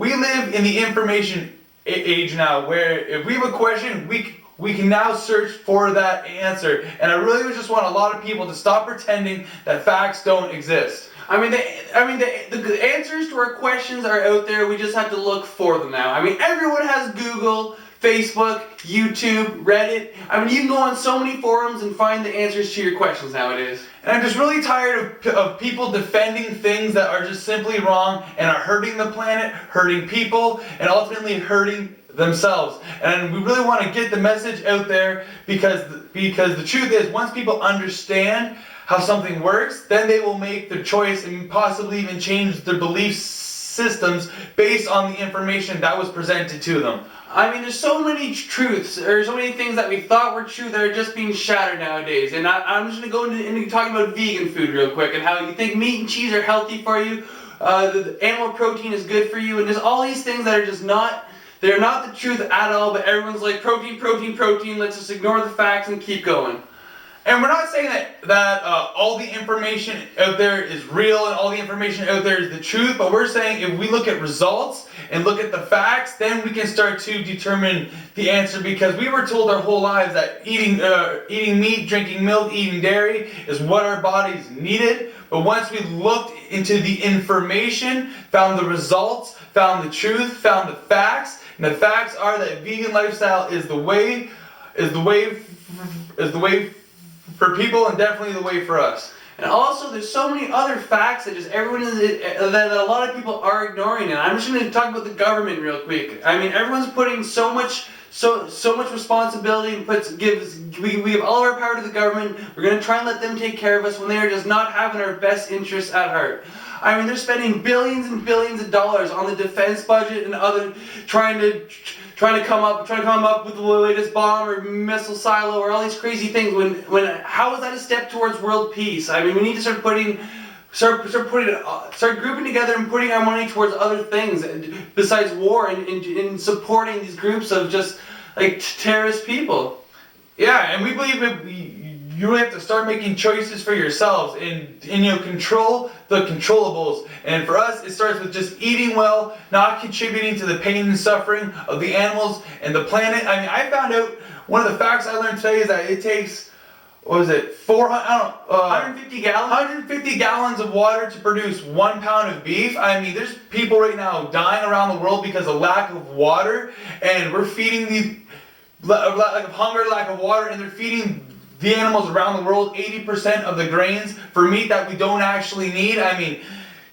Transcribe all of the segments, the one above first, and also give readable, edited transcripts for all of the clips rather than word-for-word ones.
we live in the information age now, where if we have a question, we can now search for that answer. And I really just want a lot of people to stop pretending that facts don't exist. I mean, the answers to our questions are out there. We just have to look for them now. I mean, everyone has Google, Facebook, YouTube, Reddit. I mean, you can go on so many forums and find the answers to your questions nowadays. And I'm just really tired of people defending things that are just simply wrong and are hurting the planet, hurting people, and ultimately hurting themselves. And we really want to get the message out there because the truth is, once people understand how something works, then they will make their choice and possibly even change their belief systems based on the information that was presented to them. I mean, there's so many truths, or so many things that we thought were true that are just being shattered nowadays. And I'm just going to go into talking about vegan food real quick, and how you think meat and cheese are healthy for you, the animal protein is good for you, and there's all these things that are just not, they're not the truth at all, but everyone's like, protein, protein, protein, let's just ignore the facts and keep going. And we're not saying that all the information out there is real and all the information out there is the truth, but we're saying if we look at results and look at the facts, then we can start to determine the answer, because we were told our whole lives that eating meat, drinking milk, eating dairy is what our bodies needed. But once we looked into the information, found the results, found the truth, found the facts, and the facts are that vegan lifestyle is the way for people, and definitely the way for us. And also, there's so many other facts that just everyone that a lot of people are ignoring. And I'm just going to talk about the government real quick. I mean, everyone's putting so much responsibility and we have all of our power to the government. We're going to try and let them take care of us when they are just not having our best interests at heart. I mean, they're spending billions and billions of dollars on the defense budget and other trying to come up with the latest bomb or missile silo or all these crazy things. When how is that a step towards world peace? I mean, we need to start grouping together and putting our money towards other things besides war, and supporting these groups of just like terrorist people. Yeah, and we believe you really have to start making choices for yourselves and control the controllables. And for us, it starts with just eating well, not contributing to the pain and suffering of the animals and the planet. I mean, I found out, one of the facts I learned today is that it takes, 150 gallons? 150 gallons of water to produce 1 pound of beef. I mean, there's people right now dying around the world because of lack of water, and we're feeding these, lack of hunger, lack of water, and they're feeding the animals around the world 80% of the grains for meat that we don't actually need. I mean,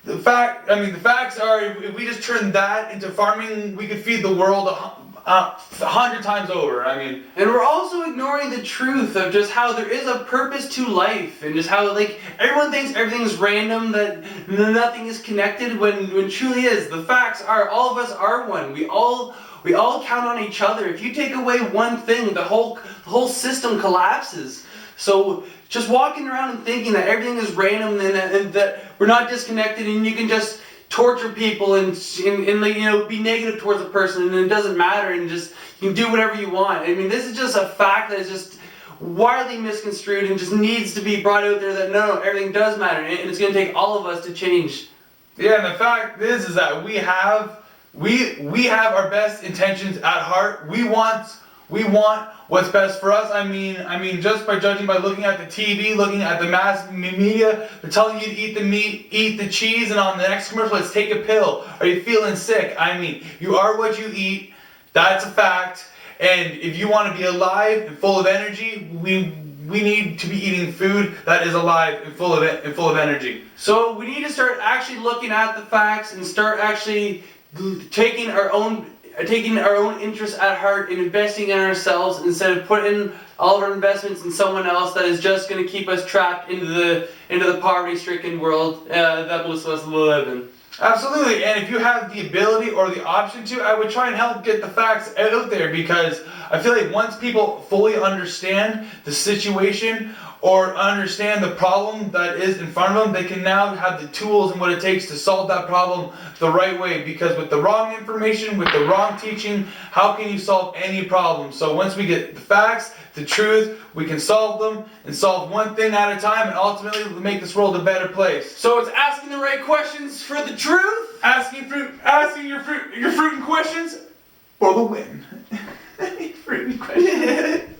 the facts are, if we just turn that into farming, we could feed the world 100 times over. I mean, and we're also ignoring the truth of just how there is a purpose to life, and just how, like, everyone thinks everything's random, that nothing is connected, when truly is. The facts are, all of us are one. We all count on each other. If you take away one thing, the whole system collapses. So just walking around and thinking that everything is random and that we're not disconnected, and you can just torture people and be negative towards a person, and it doesn't matter, and just you can do whatever you want. I mean, this is just a fact that is just widely misconstrued and just needs to be brought out there, that no, everything does matter, and it's going to take all of us to change. Yeah, and the fact is that we have our best intentions at heart. We want what's best for us. I mean, just by judging by looking at the TV, looking at the mass media, they're telling you to eat the meat, eat the cheese, and on the next commercial, let's take a pill. Are you feeling sick? I mean, you are what you eat. That's a fact. And if you want to be alive and full of energy, we need to be eating food that is alive and full of energy. So we need to start actually looking at the facts and start actually taking our own interests at heart and investing in ourselves, instead of putting all of our investments in someone else that is just going to keep us trapped into the poverty-stricken world that most of us live in. Absolutely, and if you have the ability or the option to, I would try and help get the facts out there, because I feel like once people fully understand the situation, or understand the problem that is in front of them, they can now have the tools and what it takes to solve that problem the right way. Because with the wrong information, with the wrong teaching, how can you solve any problem? So once we get the facts, the truth, we can solve them and solve one thing at a time and ultimately make this world a better place. So it's asking the right questions for the truth? Asking your fruiting questions for the win. Fruiting questions.